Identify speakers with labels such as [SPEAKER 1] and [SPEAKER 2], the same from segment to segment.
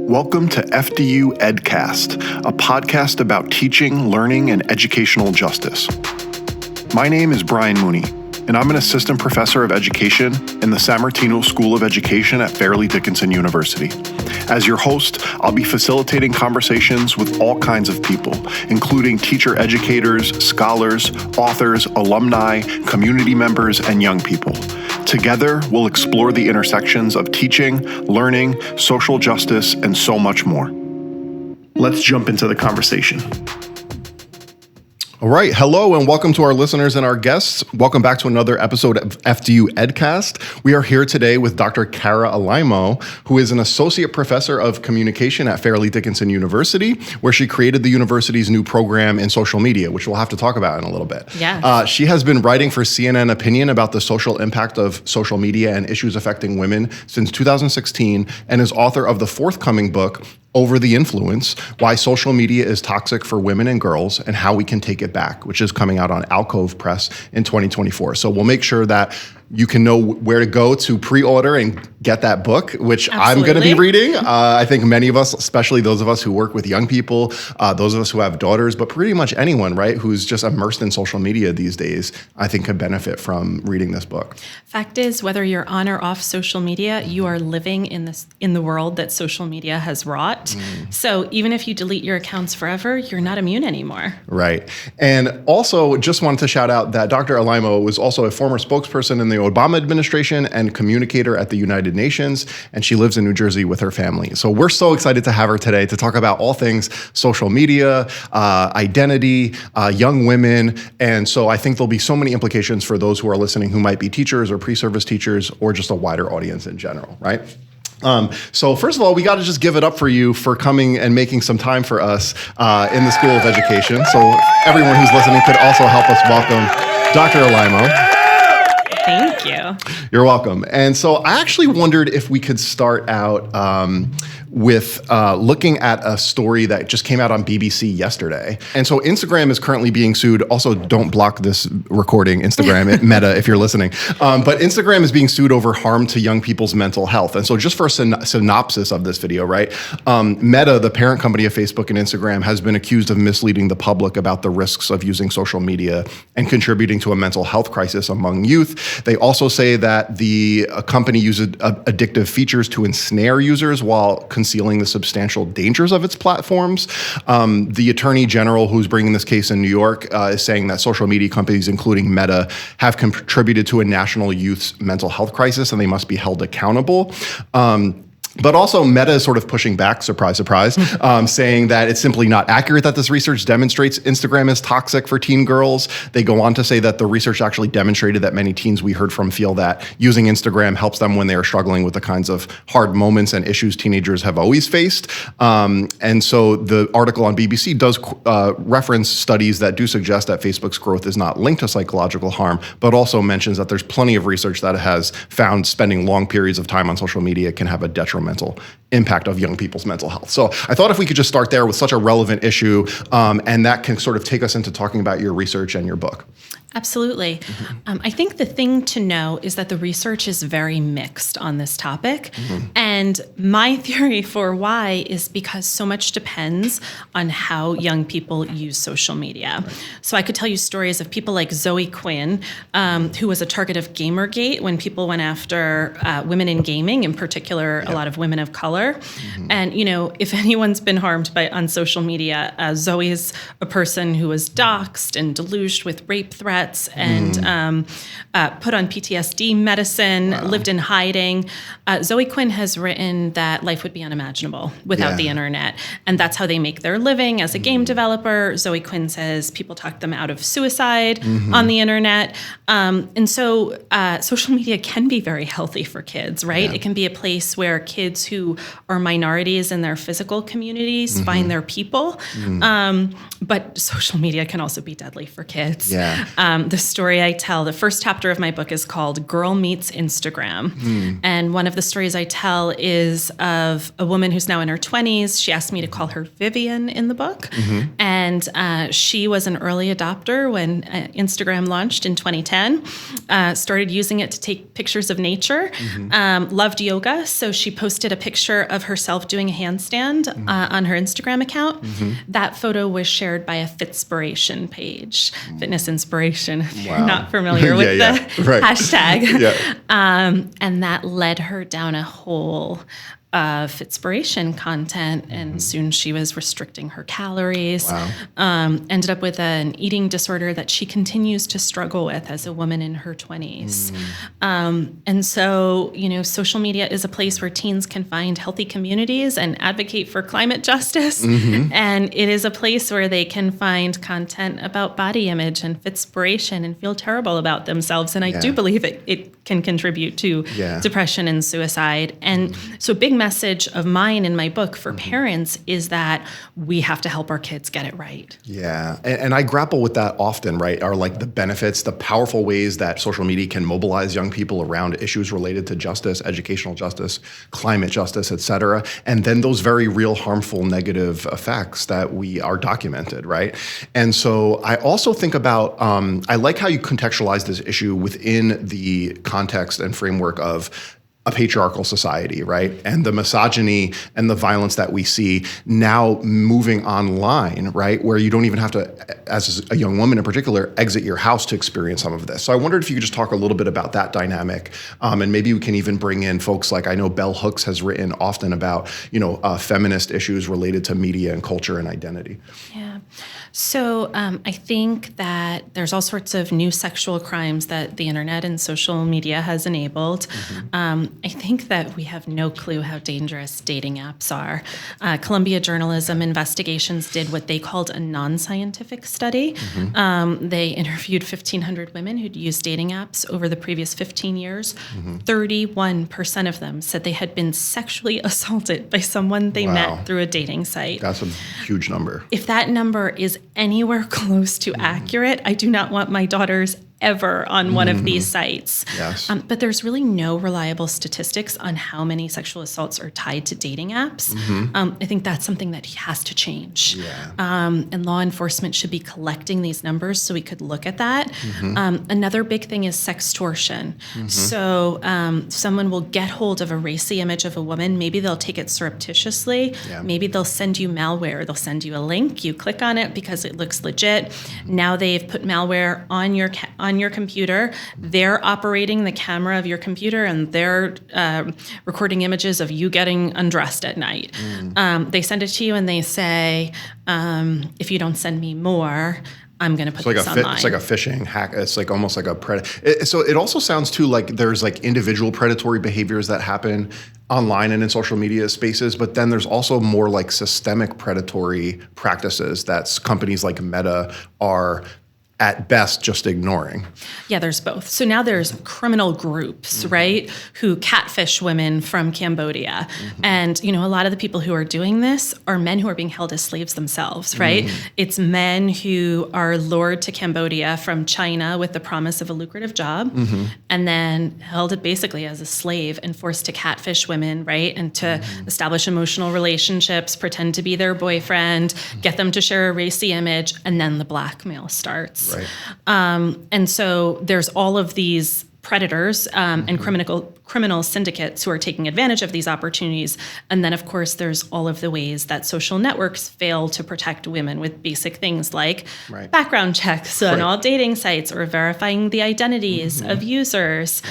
[SPEAKER 1] Welcome to FDU Edcast, a podcast about teaching, learning, and educational justice. My name is Brian Mooney, and I'm an assistant professor of education in the San Martino School of Education at Fairleigh Dickinson University. As your host, I'll be facilitating conversations with all kinds of people, including teacher educators, scholars, authors, alumni, community members, and young people. Together, we'll explore the intersections of teaching, learning, social justice, and so much more. Let's jump into the conversation.
[SPEAKER 2] All right. Hello and welcome to our listeners and our guests. Welcome back to another episode of FDU Edcast. We are here today with Dr. Kara Alaimo, who is an associate professor of communication at Fairleigh Dickinson University, where she created the university's new program in social media, which we'll have to talk about in a little bit.
[SPEAKER 3] Yeah.
[SPEAKER 2] She has been writing for CNN Opinion about the social impact of social media and issues affecting women since 2016 and is author of the forthcoming book, Over the Influence, Why Social Media is Toxic for Women and Girls and How We Can Take It Back, which is coming out on Alcove Press in 2024. So we'll make sure that you can know where to go to pre-order and get that book, which
[SPEAKER 3] Absolutely.
[SPEAKER 2] I'm going to be reading. I think many of us, especially those of us who work with young people, those of us who have daughters, but pretty much anyone, right, who's just immersed in social media these days, I think could benefit from reading this book.
[SPEAKER 3] Fact is, whether you're on or off social media, you are living in the world that social media has wrought. So even if you delete your accounts forever, you're not immune anymore.
[SPEAKER 2] Right. And also just wanted to shout out that Dr. Alaimo was also a former spokesperson in the Obama administration and communicator at the United Nations, and she lives in New Jersey with her family. So we're so excited to have her today to talk about all things social media, identity, young women. And so I think there'll be so many implications for those who are listening who might be teachers or pre-service teachers or just a wider audience in general, right? So first of all, we got to just give it up for you for coming and making some time for us in the School of Education. So everyone who's listening could also help us welcome Dr. Alaimo.
[SPEAKER 3] Thank you.
[SPEAKER 2] You're welcome. And so I actually wondered if we could start out with looking at a story that just came out on BBC yesterday. And so Instagram is currently being sued. Also, don't block this recording, Instagram, Meta, if you're listening. But Instagram is being sued over harm to young people's mental health. And so just for a synopsis of this video, right? Meta, the parent company of Facebook and Instagram, has been accused of misleading the public about the risks of using social media and contributing to a mental health crisis among youth. They also say that the company uses addictive features to ensnare users while concealing the substantial dangers of its platforms. The attorney general who's bringing this case in New York is saying that social media companies, including Meta, have contributed to a national youth's mental health crisis and they must be held accountable. But also Meta is sort of pushing back, surprise, surprise, saying that it's simply not accurate that this research demonstrates Instagram is toxic for teen girls. They go on to say that the research actually demonstrated that many teens we heard from feel that using Instagram helps them when they are struggling with the kinds of hard moments and issues teenagers have always faced. And so the article on BBC does reference studies that do suggest that Facebook's growth is not linked to psychological harm, but also mentions that there's plenty of research that has found spending long periods of time on social media can have a detrimental impact of young people's mental health. So I thought if we could just start there with such a relevant issue, and that can sort of take us into talking about your research and your book.
[SPEAKER 3] Absolutely. I think the thing to know is that the research is very mixed on this topic. And my theory for why is because so much depends on how young people use social media. So I could tell you stories of people like Zoe Quinn, who was a target of Gamergate when people went after women in gaming, in particular, a lot of women of color. And, you know, if anyone's been harmed on social media, Zoe is a person who was doxxed and deluged with rape threats and put on PTSD medicine, lived in hiding. Zoe Quinn has written that life would be unimaginable without the internet. And that's how they make their living as a game developer. Zoe Quinn says people talk them out of suicide on the internet. And so social media can be very healthy for kids, right? It can be a place where kids who are minorities in their physical communities find their people. But social media can also be deadly for kids. The story I tell, the first chapter of my book is called Girl Meets Instagram. And one of the stories I tell is of a woman who's now in her 20s. She asked me to call her Vivian in the book. And she was an early adopter when Instagram launched in 2010, started using it to take pictures of nature, loved yoga. So she posted a picture picture of herself doing a handstand on her Instagram account. That photo was shared by a Fitspiration page, fitness inspiration, if you're not familiar with the hashtag. And that led her down a hole of Fitspiration content, and soon she was restricting her calories. Ended up with an eating disorder that she continues to struggle with as a woman in her 20s. And so, social media is a place where teens can find healthy communities and advocate for climate justice. And it is a place where they can find content about body image and Fitspiration and feel terrible about themselves. And I do believe it can contribute to depression and suicide. And so a big message of mine in my book for parents is that we have to help our kids get it right.
[SPEAKER 2] Yeah. And I grapple with that often, right? Are like the benefits, the powerful ways that social media can mobilize young people around issues related to justice, educational justice, climate justice, et cetera. And then those very real harmful negative effects that we are documented, right? And so I also think about, I like how you contextualize this issue within the context and framework of a patriarchal society, right? And the misogyny and the violence that we see now moving online, right? Where you don't even have to, as a young woman in particular, exit your house to experience some of this. So I wondered if you could just talk a little bit about that dynamic. And maybe we can even bring in folks like, I know Bell Hooks has written often about, feminist issues related to media and culture and identity.
[SPEAKER 3] Yeah. So I think that there's all sorts of new sexual crimes that the internet and social media has enabled. I think that we have no clue how dangerous dating apps are. Columbia Journalism Investigations did what they called a non-scientific study. They interviewed 1,500 women who'd used dating apps over the previous 15 years. 31% of them said they had been sexually assaulted by someone they met through a dating site.
[SPEAKER 2] That's a huge number.
[SPEAKER 3] If that number is anywhere close to accurate, I do not want my daughters ever on one of these sites.
[SPEAKER 2] Yes.
[SPEAKER 3] But there's really no reliable statistics on how many sexual assaults are tied to dating apps. I think that's something that has to change. And law enforcement should be collecting these numbers so we could look at that. Another big thing is sextortion. So someone will get hold of a racy image of a woman. Maybe they'll take it surreptitiously. Maybe they'll send you malware. They'll send you a link. You click on it because it looks legit. Now they've put malware on your computer. They're operating the camera of your computer, and they're recording images of you getting undressed at night. They send it to you, and they say, if you don't send me more, I'm going to put this online.
[SPEAKER 2] It's like a phishing hack. It's like almost like a predator. So it also sounds too like there's like individual predatory behaviors that happen online and in social media spaces, but then there's also more like systemic predatory practices that companies like Meta are at best just ignoring.
[SPEAKER 3] Yeah, there's both. So now there's criminal groups, right, who catfish women from Cambodia. And, a lot of the people who are doing this are men who are being held as slaves themselves, right? It's men who are lured to Cambodia from China with the promise of a lucrative job and then held basically as a slave and forced to catfish women, right? And to establish emotional relationships, pretend to be their boyfriend, get them to share a racy image, and then the blackmail starts.
[SPEAKER 2] Right.
[SPEAKER 3] And so there's all of these predators and criminal syndicates who are taking advantage of these opportunities. And then, of course, there's all of the ways that social networks fail to protect women with basic things like background checks on all dating sites, or verifying the identities of users,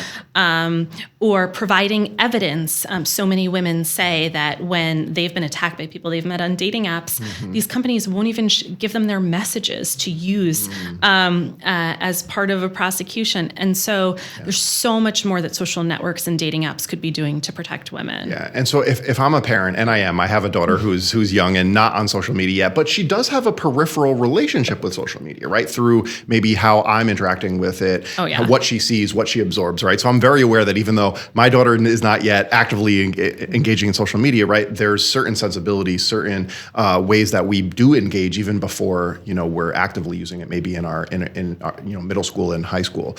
[SPEAKER 3] or providing evidence. So many women say that when they've been attacked by people they've met on dating apps, these companies won't even give them their messages to use as part of a prosecution. And so there's so much more that social networks and dating apps could be doing to protect women.
[SPEAKER 2] Yeah, and so if I'm a parent, and I have a daughter who's young and not on social media yet, but she does have a peripheral relationship with social media, right? Through maybe how I'm interacting with it, what she sees, what she absorbs, right? So I'm very aware that even though my daughter is not yet actively engaging in social media, right, there's certain sensibilities, certain ways that we do engage even before we're actively using it, maybe in our middle school and high school.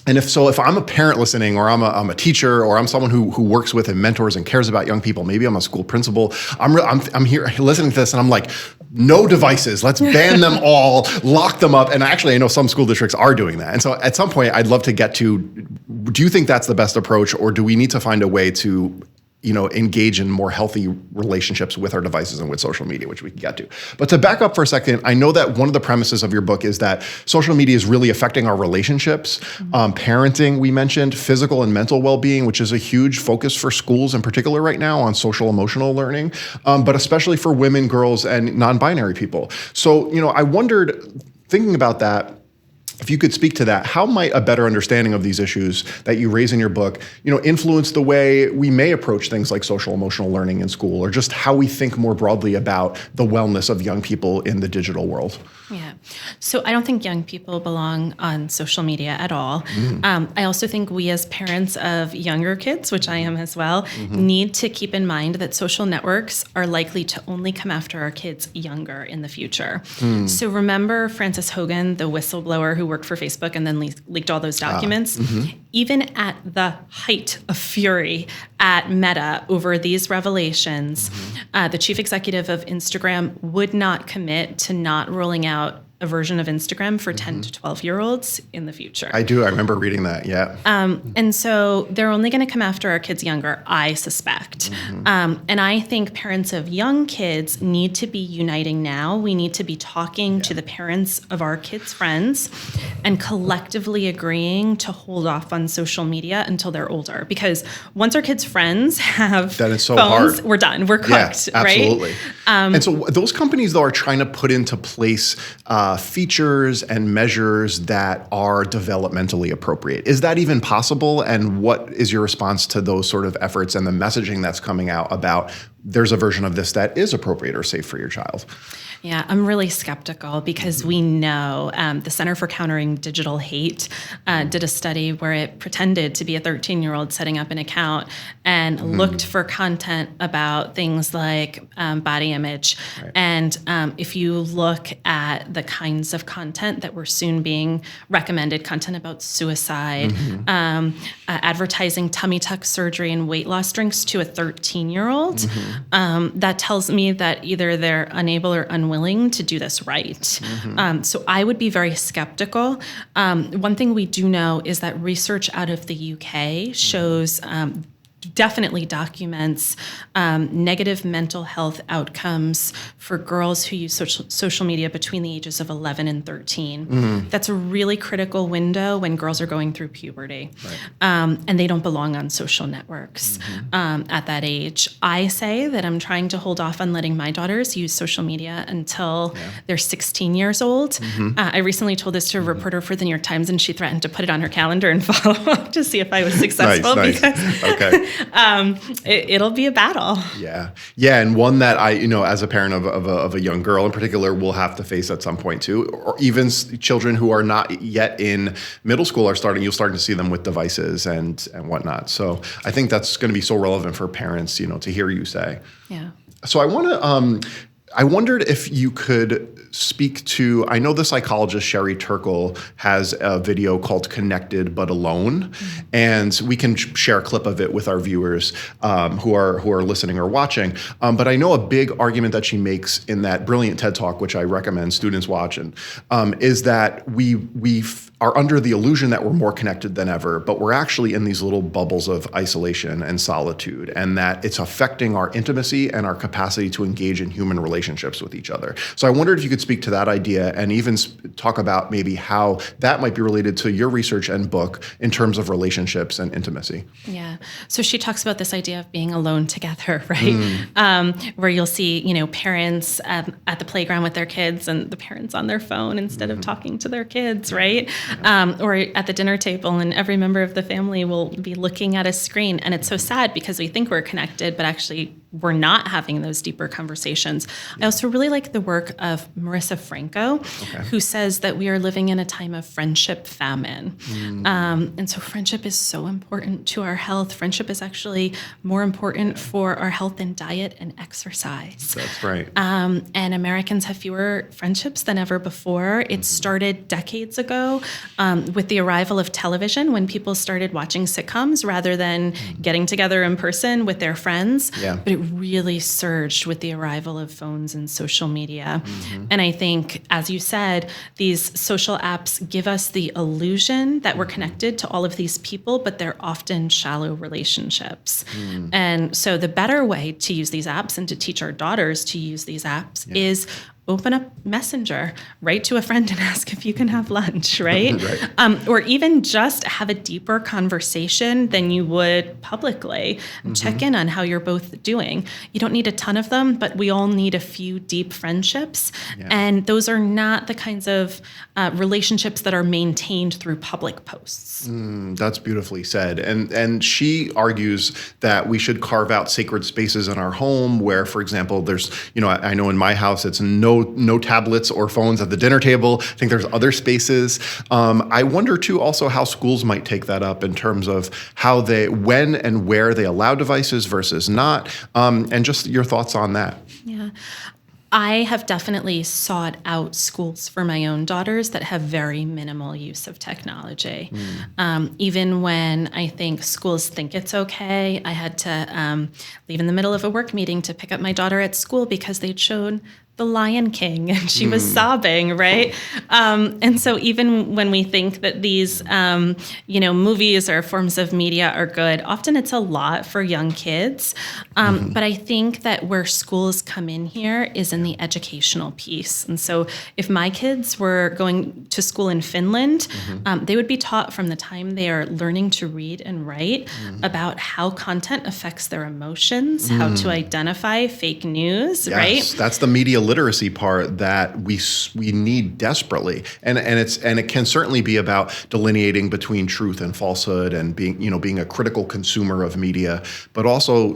[SPEAKER 2] And if I'm a parent listening, or I'm a teacher, or I'm someone who works with and mentors and cares about young people, maybe I'm a school principal, I'm here listening to this, and I'm like, no devices, let's ban them all, lock them up. And actually, I know some school districts are doing that. And so at some point, I'd love to get to, do you think that's the best approach, or do we need to find a way to engage in more healthy relationships with our devices and with social media, which we can get to. But to back up for a second, I know that one of the premises of your book is that social media is really affecting our relationships, parenting, we mentioned, physical and mental well-being, which is a huge focus for schools in particular right now on social emotional learning, but especially for women, girls, and non-binary people. So, I wondered, thinking about that, if you could speak to that, how might a better understanding of these issues that you raise in your book, influence the way we may approach things like social emotional learning in school, or just how we think more broadly about the wellness of young people in the digital world?
[SPEAKER 3] Yeah. So I don't think young people belong on social media at all. I also think we as parents of younger kids, which I am as well, need to keep in mind that social networks are likely to only come after our kids younger in the future. So remember Frances Hogan, the whistleblower who worked for Facebook and then leaked all those documents? Even at the height of fury at Meta over these revelations, the chief executive of Instagram would not commit to not rolling out a version of Instagram for 10 to 12-year-olds in the future.
[SPEAKER 2] I do. I remember reading that, yeah.
[SPEAKER 3] And so they're only going to come after our kids younger, I suspect. And I think parents of young kids need to be uniting now. We need to be talking to the parents of our kids' friends and collectively agreeing to hold off on social media until they're older. Because once our kids' friends have
[SPEAKER 2] that is so
[SPEAKER 3] phones,
[SPEAKER 2] hard.
[SPEAKER 3] We're done. We're cooked,
[SPEAKER 2] yeah, absolutely.
[SPEAKER 3] Right?
[SPEAKER 2] And so those companies, though, are trying to put into place features and measures that are developmentally appropriate. Is that even possible? And what is your response to those sort of efforts and the messaging that's coming out about there's a version of this that is appropriate or safe for your child?
[SPEAKER 3] Yeah, I'm really skeptical because we know the Center for Countering Digital Hate did a study where it pretended to be a 13-year-old setting up an account and looked for content about things like body image. Right. And if you look at the kinds of content that were soon being recommended, content about suicide, advertising tummy tuck surgery and weight loss drinks to a 13-year-old, that tells me that either they're unable or unwilling to do this right. So I would be very skeptical. One thing we do know is that research out of the UK shows definitely documents negative mental health outcomes for girls who use social media between the ages of 11 and 13. That's a really critical window when girls are going through puberty, and they don't belong on social networks at that age. I say that I'm trying to hold off on letting my daughters use social media until they're 16 years old. I recently told this to a reporter for the New York Times, and she threatened to put it on her calendar and follow up to see if I was successful.
[SPEAKER 2] Nice.
[SPEAKER 3] Because
[SPEAKER 2] okay.
[SPEAKER 3] It'll be a battle.
[SPEAKER 2] Yeah, and one that I, as a parent of a young girl in particular, will have to face at some point too. Or even children who are not yet in middle school you'll starting to see them with devices and whatnot. So I think that's going to be so relevant for parents, to hear you say.
[SPEAKER 3] Yeah.
[SPEAKER 2] So I wondered if you could speak to, I know the psychologist Sherry Turkle has a video called Connected But Alone, and we can share a clip of it with our viewers who are listening or watching. But I know a big argument that she makes in that brilliant TED Talk, which I recommend students watch, is that we are under the illusion that we're more connected than ever, but we're actually in these little bubbles of isolation and solitude, and that it's affecting our intimacy and our capacity to engage in human relationships with each other. So I wondered if you could speak to that idea and even talk about maybe how that might be related to your research and book in terms of relationships and intimacy.
[SPEAKER 3] Yeah. So she talks about this idea of being alone together, right? Where you'll see, parents at the playground with their kids and the parents on their phone instead of talking to their kids, right? Or at the dinner table, and every member of the family will be looking at a screen. And it's so sad because we think we're connected, but actually we're not having those deeper conversations. I also really like the work of Marisa Franco, who says that we are living in a time of friendship famine. And so friendship is so important to our health. Friendship is actually more important for our health than diet and exercise.
[SPEAKER 2] That's right.
[SPEAKER 3] And Americans have fewer friendships than ever before. It started decades ago with the arrival of television, when people started watching sitcoms rather than getting together in person with their friends.
[SPEAKER 2] Yeah.
[SPEAKER 3] But it really surged with the arrival of phones and social media. And I think, as you said, these social apps give us the illusion that we're connected to all of these people, but they're often shallow relationships. And so the better way to use these apps and to teach our daughters to use these apps is open up Messenger, write to a friend and ask if you can have lunch, right? Or even just have a deeper conversation than you would publicly. Check in on how you're both doing. You don't need a ton of them, but we all need a few deep friendships. And those are not the kinds of relationships that are maintained through public posts.
[SPEAKER 2] That's beautifully said. And she argues that we should carve out sacred spaces in our home where, for example, there's, I know in my house, it's no tablets or phones at the dinner table. I think there's other spaces. I wonder too also how schools might take that up in terms of how when and where they allow devices versus not, and just your thoughts on that.
[SPEAKER 3] Yeah. I have definitely sought out schools for my own daughters that have very minimal use of technology. Even when I think schools think it's okay, I had to leave in the middle of a work meeting to pick up my daughter at school because they'd shown The Lion King, and she was sobbing, right? And so even when we think that these, movies or forms of media are good, often it's a lot for young kids. But I think that where schools come in here is in the educational piece. And so if my kids were going to school in Finland, they would be taught from the time they are learning to read and write about how content affects their emotions, how to identify fake news, right?
[SPEAKER 2] That's the media literacy part that we need desperately, and it can certainly be about delineating between truth and falsehood, and being a critical consumer of media, but also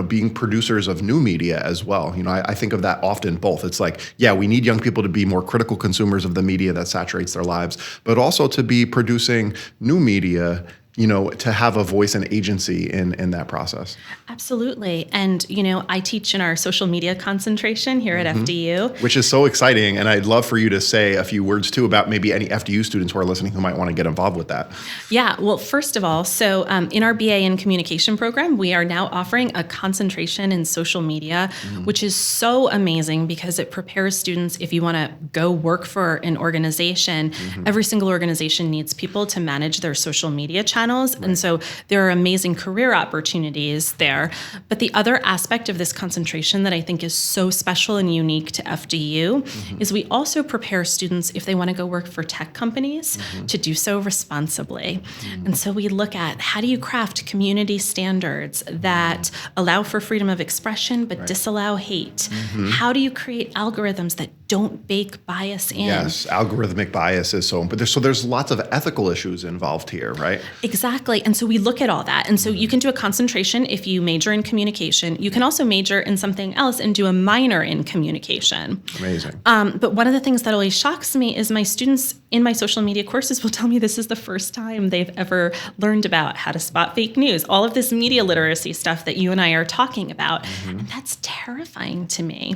[SPEAKER 2] being producers of new media as well. I think of that often both. It's like, we need young people to be more critical consumers of the media that saturates their lives, but also to be producing new media, to have a voice and agency in that process.
[SPEAKER 3] Absolutely. And, I teach in our social media concentration here at FDU.
[SPEAKER 2] Which is so exciting. And I'd love for you to say a few words, too, about maybe any FDU students who are listening who might want to get involved with that.
[SPEAKER 3] Yeah. Well, first of all, so in our BA in Communication program, we are now offering a concentration in social media, which is so amazing because it prepares students if you want to go work for an organization. Every single organization needs people to manage their social media channels. And so there are amazing career opportunities there. But the other aspect of this concentration that I think is so special and unique to FDU is we also prepare students, if they want to go work for tech companies, to do so responsibly. And so we look at how do you craft community standards that allow for freedom of expression but disallow hate? How do you create algorithms that don't bake bias in?
[SPEAKER 2] Yes, algorithmic bias is so important. So there's lots of ethical issues involved here, right?
[SPEAKER 3] Exactly. And so we look at all that. And so you can do a concentration if you major in communication. You can also major in something else and do a minor in communication.
[SPEAKER 2] Amazing.
[SPEAKER 3] But one of the things that always shocks me is my students in my social media courses will tell me this is the first time they've ever learned about how to spot fake news, all of this media literacy stuff that you and I are talking about. And that's terrifying to me.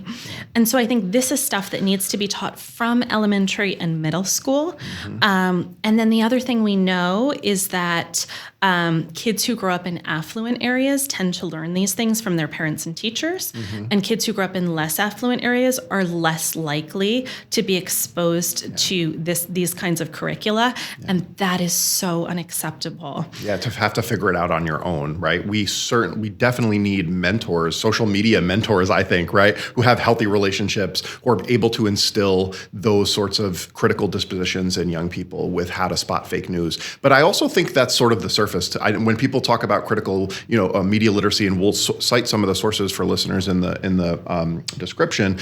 [SPEAKER 3] And so I think this is stuff that needs to be taught from elementary and middle school. And then the other thing we know is that kids who grow up in affluent areas tend to learn these things from their parents and teachers, and kids who grow up in less affluent areas are less likely to be exposed to these kinds of curricula, and that is so unacceptable. Yeah,
[SPEAKER 2] to have to figure it out on your own, right? We definitely need mentors, social media mentors, I think, right, who have healthy relationships, who are able to instill those sorts of critical dispositions in young people with how to spot fake news. But I also think that's sort of the surface. When people talk about critical, media literacy, and we'll cite some of the sources for listeners in the description,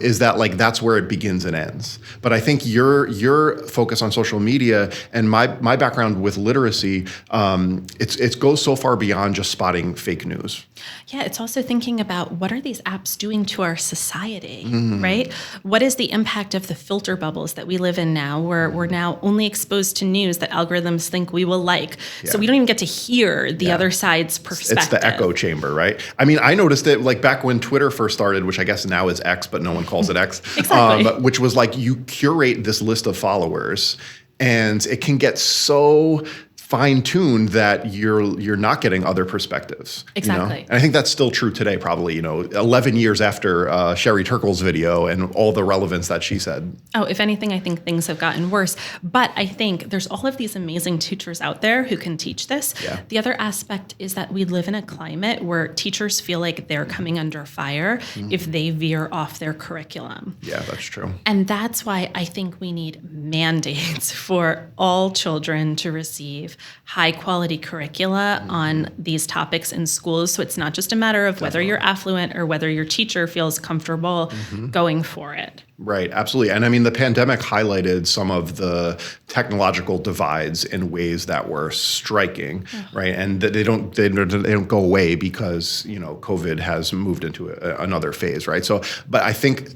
[SPEAKER 2] is that that's where it begins and ends. But I think your focus on social media and my background with literacy, it goes so far beyond just spotting fake news.
[SPEAKER 3] Yeah, it's also thinking about what are these apps doing to our society, right? What is the impact of the filter bubbles that we live in now, where we're now only exposed to news that algorithms think we will like. Yeah. So we don't even get to hear the other side's perspective.
[SPEAKER 2] It's the echo chamber, right? I mean, I noticed it back when Twitter first started, which I guess now is X, but no one calls it X.
[SPEAKER 3] Exactly.
[SPEAKER 2] Which was you curate this list of followers, And it can get so fine-tuned that you're not getting other perspectives.
[SPEAKER 3] Exactly.
[SPEAKER 2] And I think that's still true today, probably, 11 years after Sherry Turkle's video and all the relevance that she said.
[SPEAKER 3] Oh, if anything, I think things have gotten worse. But I think there's all of these amazing teachers out there who can teach this.
[SPEAKER 2] Yeah.
[SPEAKER 3] The other aspect is that we live in a climate where teachers feel like they're coming under fire if they veer off their curriculum.
[SPEAKER 2] Yeah, that's true.
[SPEAKER 3] And that's why I think we need mandates for all children to receive high quality curricula on these topics in schools. So it's not just a matter of whether you're affluent or whether your teacher feels comfortable going for it.
[SPEAKER 2] Right, absolutely. And I mean, the pandemic highlighted some of the technological divides in ways that were striking, right? And that they don't go away because, COVID has moved into another phase, right? So, but I think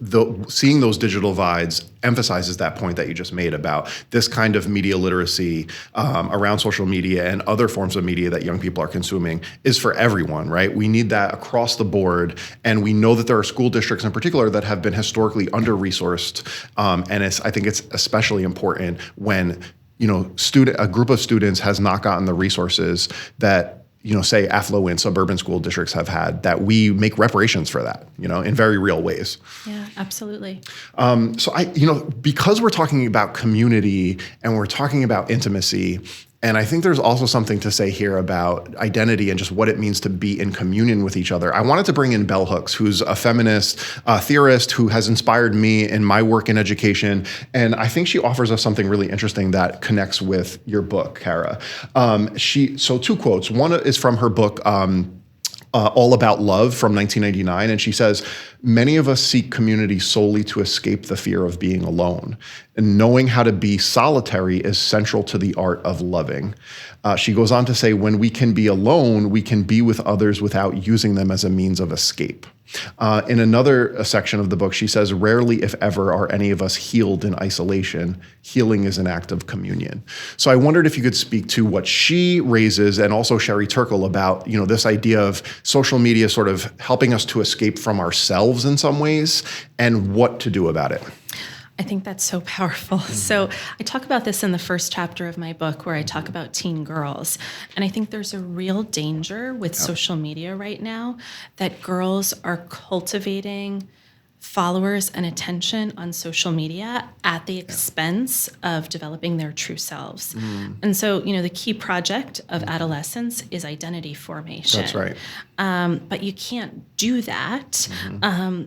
[SPEAKER 2] seeing those digital divides emphasizes that point that you just made about this kind of media literacy around social media and other forms of media that young people are consuming is for everyone, right? We need that across the board. And we know that there are school districts in particular that have been historically under-resourced. And I think it's especially important when, a group of students has not gotten the resources that, say affluent suburban school districts have had, that we make reparations for that, in very real ways.
[SPEAKER 3] Yeah, absolutely.
[SPEAKER 2] So because we're talking about community and we're talking about intimacy, and I think there's also something to say here about identity and just what it means to be in communion with each other. I wanted to bring in Bell Hooks, who's a feminist theorist who has inspired me in my work in education. And I think she offers us something really interesting that connects with your book, Kara. So two quotes. One is from her book, All About Love from 1999. And she says, many of us seek community solely to escape the fear of being alone. And knowing how to be solitary is central to the art of loving. She goes on to say, when we can be alone, we can be with others without using them as a means of escape. In another section of the book, she says, rarely, if ever, are any of us healed in isolation. Healing is an act of communion. So I wondered if you could speak to what she raises and also Sherry Turkle about, this idea of social media sort of helping us to escape from ourselves in some ways and what to do about it.
[SPEAKER 3] I think that's so powerful. So I talk about this in the first chapter of my book where I talk about teen girls. And I think there's a real danger with social media right now that girls are cultivating followers and attention on social media at the expense of developing their true selves. And so, the key project of adolescence is identity formation.
[SPEAKER 2] That's right.
[SPEAKER 3] But you can't do that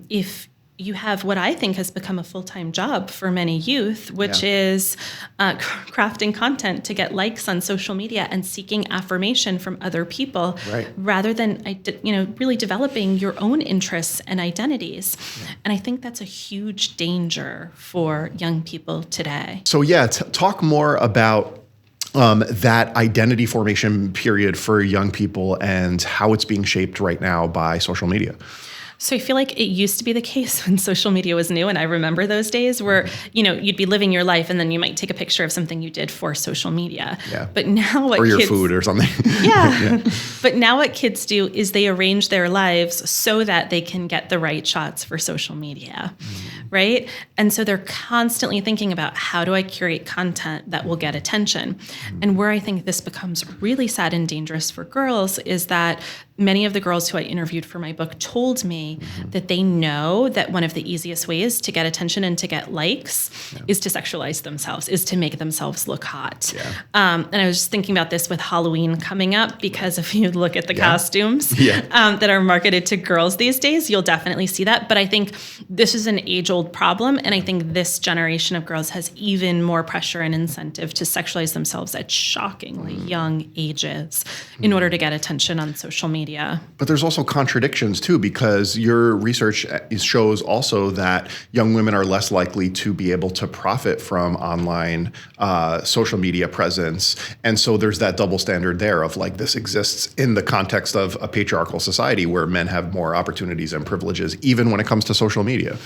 [SPEAKER 3] if you have what I think has become a full-time job for many youth, which is crafting content to get likes on social media and seeking affirmation from other people, rather than really developing your own interests and identities. And I think that's a huge danger for young people today.
[SPEAKER 2] So talk more about that identity formation period for young people and how it's being shaped right now by social media.
[SPEAKER 3] So I feel like it used to be the case when social media was new, and I remember those days where, you'd be living your life and then you might take a picture of something you did for social media.
[SPEAKER 2] Yeah.
[SPEAKER 3] But now
[SPEAKER 2] or your food or something.
[SPEAKER 3] Yeah. But now what kids do is they arrange their lives so that they can get the right shots for social media, right? And so they're constantly thinking about, how do I curate content that will get attention? And where I think this becomes really sad and dangerous for girls is that many of the girls who I interviewed for my book told me that they know that one of the easiest ways to get attention and to get likes is to sexualize themselves, is to make themselves look hot. And I was just thinking about this with Halloween coming up, because if you look at the costumes that are marketed to girls these days, you'll definitely see that. But I think this is an age-old problem, and I think this generation of girls has even more pressure and incentive to sexualize themselves at shockingly young ages in order to get attention on social media.
[SPEAKER 2] But there's also contradictions too, because your research shows also that young women are less likely to be able to profit from online social media presence. And so there's that double standard there of this exists in the context of a patriarchal society where men have more opportunities and privileges, even when it comes to social media.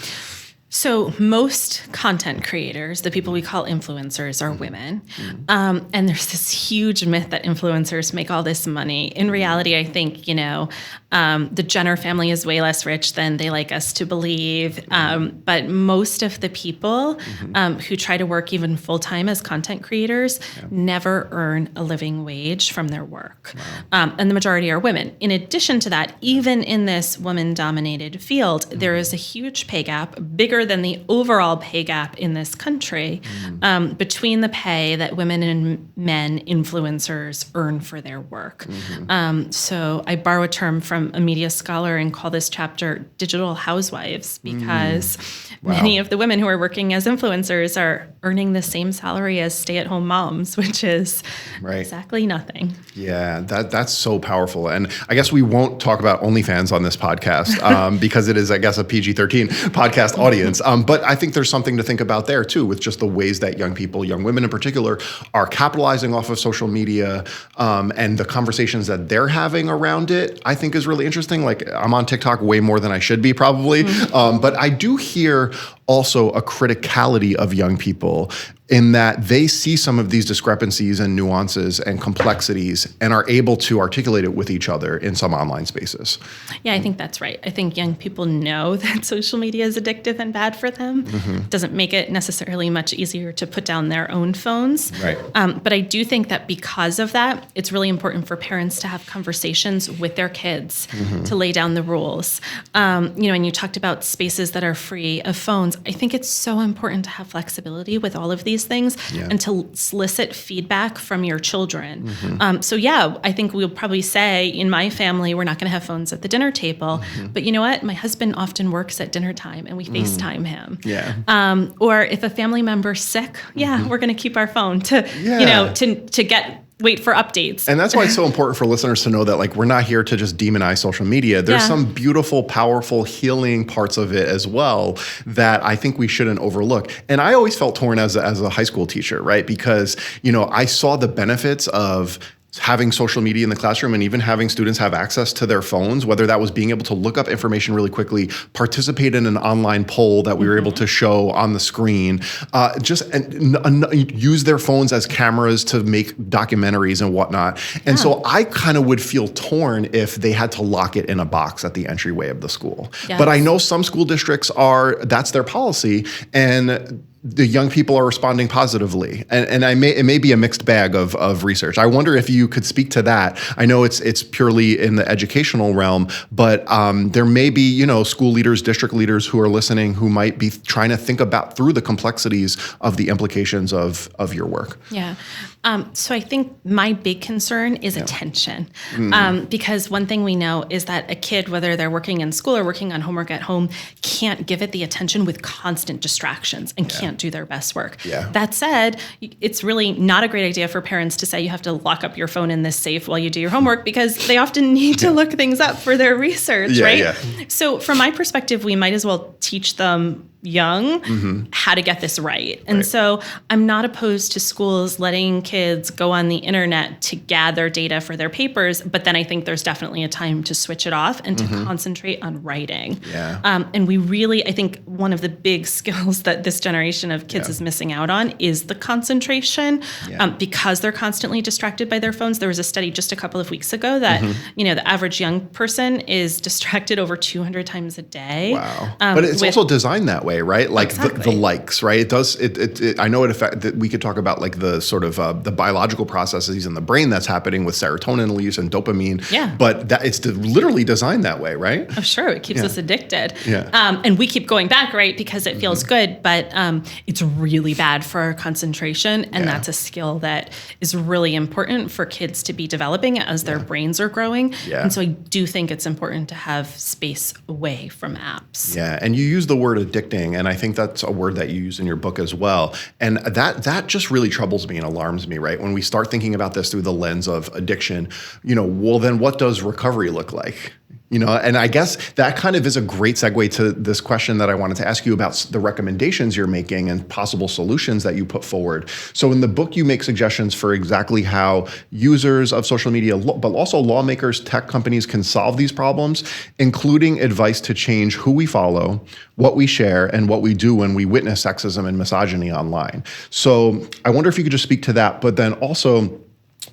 [SPEAKER 3] So most content creators, the people we call influencers, are women. And there's this huge myth that influencers make all this money. In reality, I think, the Jenner family is way less rich than they like us to believe. But most of the people who try to work even full-time as content creators never earn a living wage from their work. And the majority are women. In addition to that, even in this woman-dominated field, there is a huge pay gap, bigger than the overall pay gap in this country, between the pay that women and men influencers earn for their work. So I borrow a term from a media scholar and call this chapter digital housewives, because many of the women who are working as influencers are earning the same salary as stay-at-home moms, which is exactly nothing.
[SPEAKER 2] Yeah, that's so powerful. And I guess we won't talk about OnlyFans on this podcast because it is, I guess, a PG-13 podcast audience. But I think there's something to think about there too, with just the ways that young people, young women in particular, are capitalizing off of social media, and the conversations that they're having around it, I think is really interesting. Like, I'm on TikTok way more than I should be probably. But I do hear also a criticality of young people in that they see some of these discrepancies and nuances and complexities and are able to articulate it with each other in some online spaces.
[SPEAKER 3] Yeah, I think that's right. I think young people know that social media is addictive and bad for them. It doesn't make it necessarily much easier to put down their own phones. But I do think that because of that, it's really important for parents to have conversations with their kids to lay down the rules. And you talked about spaces that are free of phones. I think it's so important to have flexibility with all of these things and to solicit feedback from your children. I think we'll probably say in my family, we're not going to have phones at the dinner table. But you know what? My husband often works at dinner time and we FaceTime him. Or if a family member's sick, we're going to keep our phone to wait for updates.
[SPEAKER 2] And that's why it's so important for listeners to know that, like, we're not here to just demonize social media. There's some beautiful, powerful, healing parts of it as well that I think we shouldn't overlook. And I always felt torn as a high school teacher, right? Because, I saw the benefits of having social media in the classroom and even having students have access to their phones, whether that was being able to look up information really quickly, participate in an online poll that we were able to show on the screen, use their phones as cameras to make documentaries and whatnot. And so I kind of would feel torn if they had to lock it in a box at the entryway of the school. But I know some school districts that's their policy, and the young people are responding positively, and it may be a mixed bag of research. I wonder if you could speak to that. I know it's purely in the educational realm, but there may be school leaders, district leaders who are listening who might be trying to think about through the complexities of the implications of your work.
[SPEAKER 3] So I think my big concern is attention, because one thing we know is that a kid, whether they're working in school or working on homework at home, can't give it the attention with constant distractions and can't do their best work. That said, it's really not a great idea for parents to say you have to lock up your phone in this safe while you do your homework, because they often need to look things up for their research, right? So from my perspective, we might as well teach them young how to get this right. And so I'm not opposed to schools letting kids go on the internet to gather data for their papers, but then I think there's definitely a time to switch it off and to concentrate on writing. And we really, I think one of the big skills that this generation of kids is missing out on is the concentration, because they're constantly distracted by their phones. There was a study just a couple of weeks ago that, the average young person is distracted over 200 times a day.
[SPEAKER 2] But it's also designed that way, right? Like the likes, right? It does. I know it affects. That we could talk about like the sort of the biological processes in the brain that's happening with serotonin release and dopamine. But that it's literally designed that way, right?
[SPEAKER 3] Oh, sure. It keeps us addicted. And we keep going back, right? Because it feels good, but it's really bad for our concentration, and that's a skill that is really important for kids to be developing as their brains are growing. And so I do think it's important to have space away from apps.
[SPEAKER 2] And you use the word addicting, and I think that's a word that you use in your book as well. And that just really troubles me and alarms me, right? When we start thinking about this through the lens of addiction, well, then what does recovery look like? And I guess that kind of is a great segue to this question that I wanted to ask you about the recommendations you're making and possible solutions that you put forward. So in the book, you make suggestions for exactly how users of social media, but also lawmakers, tech companies can solve these problems, including advice to change who we follow, what we share, and what we do when we witness sexism and misogyny online. So I wonder if you could just speak to that, but then also,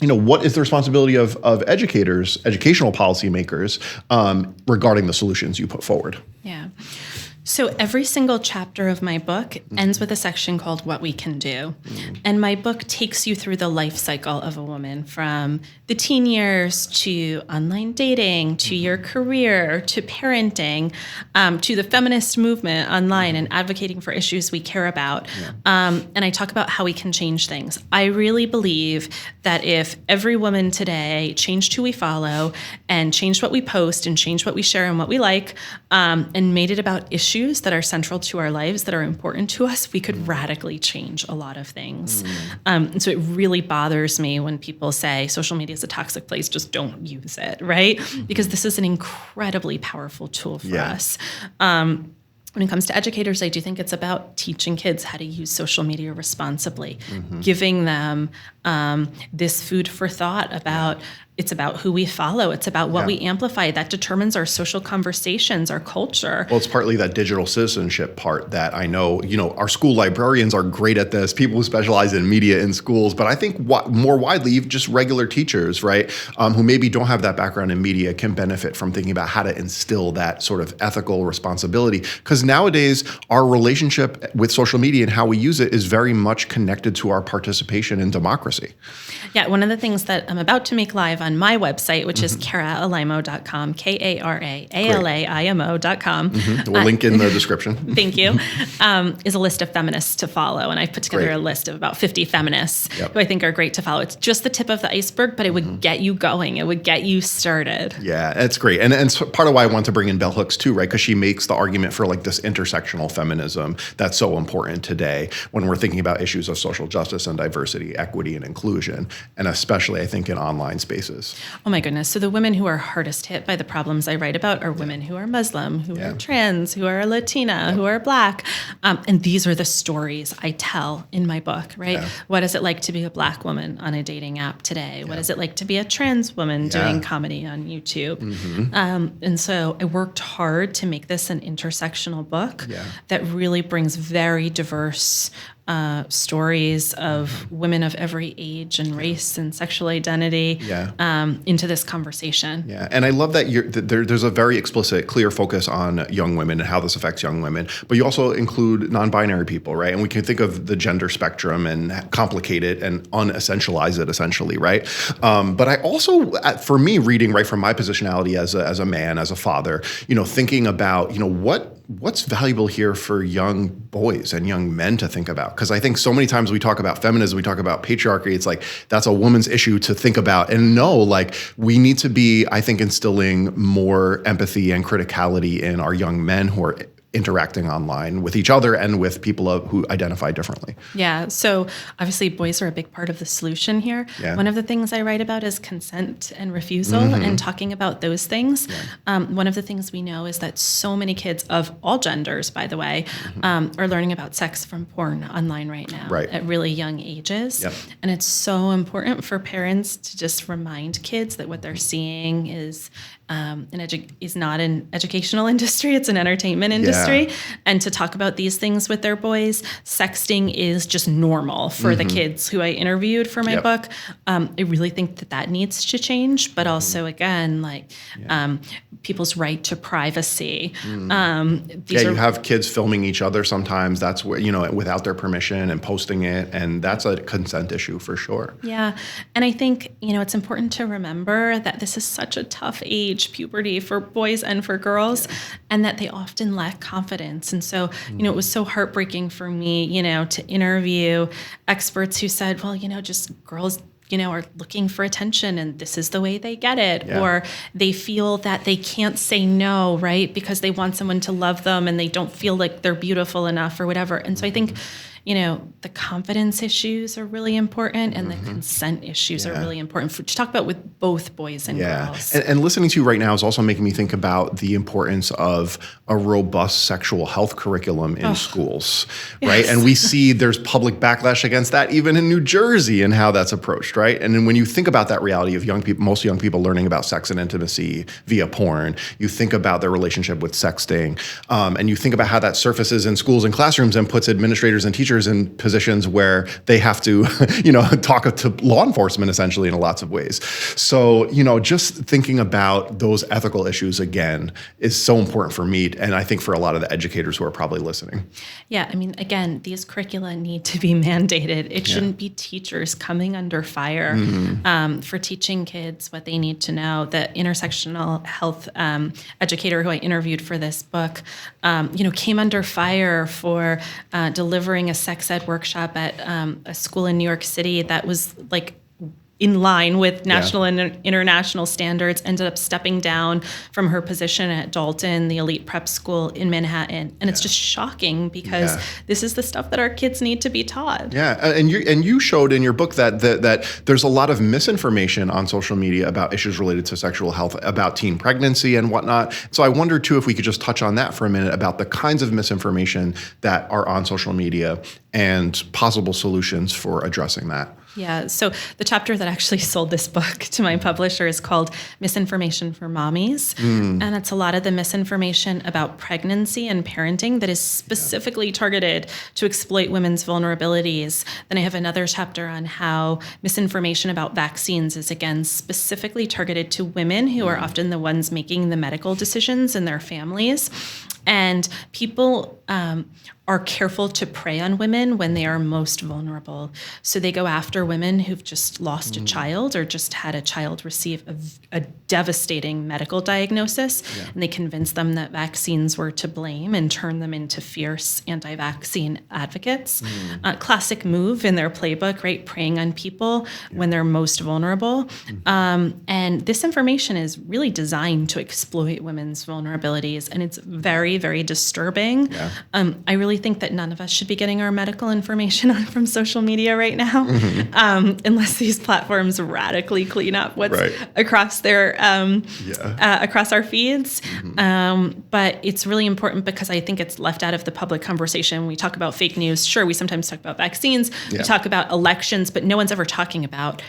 [SPEAKER 2] what is the responsibility of educators, educational policymakers, regarding the solutions you put forward?
[SPEAKER 3] Yeah. So every single chapter of my book ends with a section called What We Can Do. And my book takes you through the life cycle of a woman, from the teen years to online dating, to your career, to parenting, to the feminist movement online and advocating for issues we care about. And I talk about how we can change things. I really believe that if every woman today changed who we follow and changed what we post and changed what we share and what we like, and made it about issues that are central to our lives, that are important to us, we could radically change a lot of things. And so it really bothers me when people say social media is a toxic place, just don't use it, right? Because this is an incredibly powerful tool for us. When it comes to educators, I do think it's about teaching kids how to use social media responsibly, giving them this food for thought about it's about who we follow. It's about what we amplify. That determines our social conversations, our culture.
[SPEAKER 2] Well, it's partly that digital citizenship part that I know, our school librarians are great at this, people who specialize in media in schools, but I think more widely, just regular teachers, right, who maybe don't have that background in media can benefit from thinking about how to instill that sort of ethical responsibility. Because nowadays, our relationship with social media and how we use it is very much connected to our participation in democracy.
[SPEAKER 3] Yeah, one of the things that I'm about to make live on my website, which is Alaimo.com, KARAALAIMO.com.
[SPEAKER 2] We'll link in the description.
[SPEAKER 3] Thank you. Is a list of feminists to follow. And I've put together a list of about 50 feminists who I think are great to follow. It's just the tip of the iceberg, but it would get you going. It would get you started.
[SPEAKER 2] Yeah, that's great. And so part of why I want to bring in Bell Hooks too, right? Because she makes the argument for like this intersectional feminism that's so important today when we're thinking about issues of social justice and diversity, equity, and inclusion, and especially I think in online spaces.
[SPEAKER 3] Oh my goodness. So the women who are hardest hit by the problems I write about are women who are Muslim, who are trans, who are Latina, who are Black. And these are the stories I tell in my book, right? Yeah. What is it like to be a Black woman on a dating app today? What is it like to be a trans woman doing comedy on YouTube? And so I worked hard to make this an intersectional book that really brings very diverse stories of women of every age and race and sexual identity into this conversation.
[SPEAKER 2] Yeah, and I love that there's a very explicit, clear focus on young women and how this affects young women, but you also include non-binary people, right? And we can think of the gender spectrum and complicate it and unessentialize it essentially, right? But I also, for me, reading right from my positionality as a man, as a father, thinking about, what's valuable here for young boys and young men to think about? Because I think so many times we talk about feminism, we talk about patriarchy, it's like that's a woman's issue to think about. And no, like we need to be, I think, instilling more empathy and criticality in our young men who are interacting online with each other and with people who identify differently.
[SPEAKER 3] Yeah, so obviously boys are a big part of the solution here. Yeah. One of the things I write about is consent and refusal and talking about those things. Yeah. One of the things we know is that so many kids of all genders, by the way, are learning about sex from porn online right now at really young ages. Yep. And it's so important for parents to just remind kids that what they're seeing is not an educational industry, it's an entertainment industry. And to talk about these things with their boys. Sexting is just normal for the kids who I interviewed for my book. I really think that needs to change, but also, again, people's right to privacy.
[SPEAKER 2] You have kids filming each other sometimes. That's where, without their permission and posting it, and that's a consent issue for sure.
[SPEAKER 3] Yeah, and I think, it's important to remember that this is such a tough age, puberty, for boys and for girls, and that they often lack confidence. And so, it was so heartbreaking for me, to interview experts who said, well, just girls, are looking for attention and this is the way they get it. Yeah. Or they feel that they can't say no, right? Because they want someone to love them and they don't feel like they're beautiful enough or whatever. And so I think the confidence issues are really important and the consent issues are really important to talk about with both boys and girls.
[SPEAKER 2] And listening to you right now is also making me think about the importance of a robust sexual health curriculum in schools, right? And we see there's public backlash against that even in New Jersey and how that's approached, right? And then when you think about that reality of young people, most young people learning about sex and intimacy via porn, you think about their relationship with sexting, and you think about how that surfaces in schools and classrooms and puts administrators and teachers in positions where they have to, talk to law enforcement essentially in lots of ways. So, just thinking about those ethical issues again is so important for me, and I think for a lot of the educators who are probably listening.
[SPEAKER 3] Yeah, again, these curricula need to be mandated. It shouldn't be teachers coming under fire for teaching kids what they need to know. The intersectional health educator who I interviewed for this book, came under fire for delivering a sex ed workshop at a school in New York City that was in line with national and international standards, ended up stepping down from her position at Dalton, the elite prep school in Manhattan. And it's just shocking because this is the stuff that our kids need to be taught.
[SPEAKER 2] Yeah, and you showed in your book that there's a lot of misinformation on social media about issues related to sexual health, about teen pregnancy and whatnot. So I wonder too if we could just touch on that for a minute about the kinds of misinformation that are on social media and possible solutions for addressing that.
[SPEAKER 3] Yeah, so the chapter that actually sold this book to my publisher is called Misinformation for Mommies. And it's a lot of the misinformation about pregnancy and parenting that is specifically targeted to exploit women's vulnerabilities. Then I have another chapter on how misinformation about vaccines is, again, specifically targeted to women who are often the ones making the medical decisions in their families. And people are careful to prey on women when they are most vulnerable. So they go after women who've just lost a child or just had a child receive a devastating medical diagnosis, and they convince them that vaccines were to blame and turn them into fierce anti-vaccine advocates. Classic move in their playbook, right? Preying on people when they're most vulnerable. And this information is really designed to exploit women's vulnerabilities, and it's very, very disturbing. I really think that none of us should be getting our medical information from social media right now, unless these platforms radically clean up what's across their across our feeds. But it's really important because I think it's left out of the public conversation. We talk about fake news. Sure, we sometimes talk about vaccines. We talk about elections, but no one's ever talking about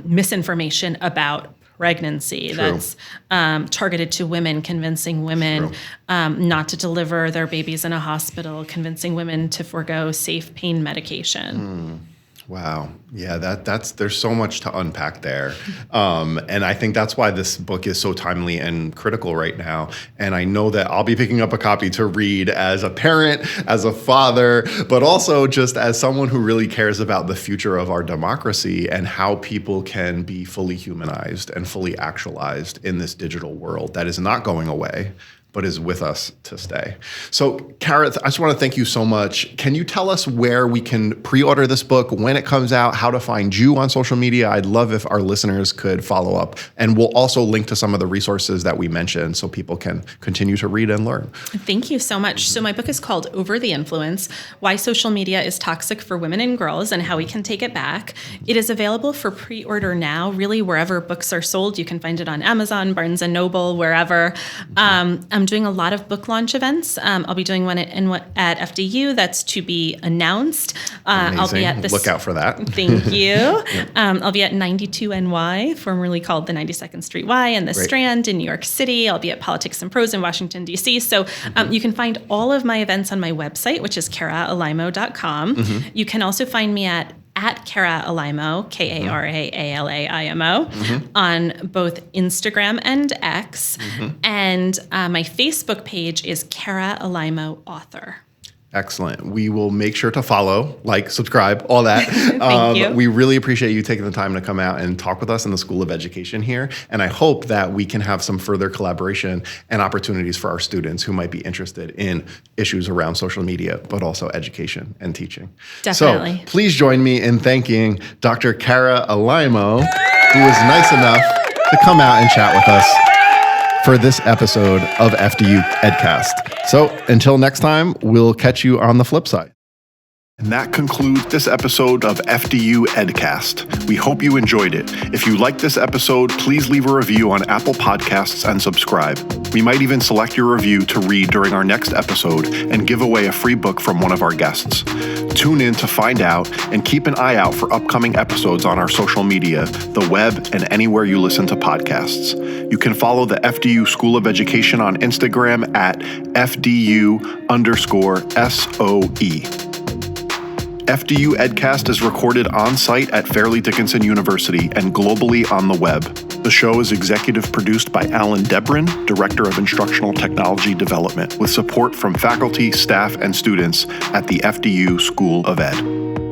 [SPEAKER 3] misinformation about pregnancy that's targeted to women, convincing women not to deliver their babies in a hospital, convincing women to forego safe pain medication.
[SPEAKER 2] Wow. Yeah, there's so much to unpack there. And I think that's why this book is so timely and critical right now. And I know that I'll be picking up a copy to read as a parent, as a father, but also just as someone who really cares about the future of our democracy and how people can be fully humanized and fully actualized in this digital world that is not going away, but is with us to stay. So, Kara, I just want to thank you so much. Can you tell us where we can pre-order this book, when it comes out, how to find you on social media? I'd love if our listeners could follow up. And we'll also link to some of the resources that we mentioned so people can continue to read and learn.
[SPEAKER 3] Thank you so much. So my book is called Over the Influence: Why Social Media is Toxic for Women and Girls and How We Can Take It Back. It is available for pre-order now, really wherever books are sold. You can find it on Amazon, Barnes & Noble, wherever. I'm doing a lot of book launch events. I'll be doing one at FDU that's to be announced. I'll be at this.
[SPEAKER 2] Look out for that.
[SPEAKER 3] Thank you. I'll be at 92 NY, formerly called the 92nd Street Y, and the Strand in New York City. I'll be at Politics and Prose in Washington, D.C. So you can find all of my events on my website, which is karaalaimo.com. You can also find me at Kara Alaimo, KARAALAIMO, on both Instagram and X. And my Facebook page is Kara Alaimo Author.
[SPEAKER 2] Excellent. We will make sure to follow, like, subscribe, all that.
[SPEAKER 3] Thank you.
[SPEAKER 2] We really appreciate you taking the time to come out and talk with us in the School of Education here. And I hope that we can have some further collaboration and opportunities for our students who might be interested in issues around social media, but also education and teaching.
[SPEAKER 3] Definitely.
[SPEAKER 2] So please join me in thanking Dr. Kara Alaimo, who was nice enough to come out and chat with us for this episode of FDU Edcast. So until next time, we'll catch you on the flip side.
[SPEAKER 1] And that concludes this episode of FDU Edcast. We hope you enjoyed it. If you liked this episode, please leave a review on Apple Podcasts and subscribe. We might even select your review to read during our next episode and give away a free book from one of our guests. Tune in to find out and keep an eye out for upcoming episodes on our social media, the web, and anywhere you listen to podcasts. You can follow the FDU School of Education on Instagram at FDU_SOE. FDU Edcast is recorded on-site at Fairleigh Dickinson University and globally on the web. The show is executive produced by Alan Debren, Director of Instructional Technology Development, with support from faculty, staff, and students at the FDU School of Ed.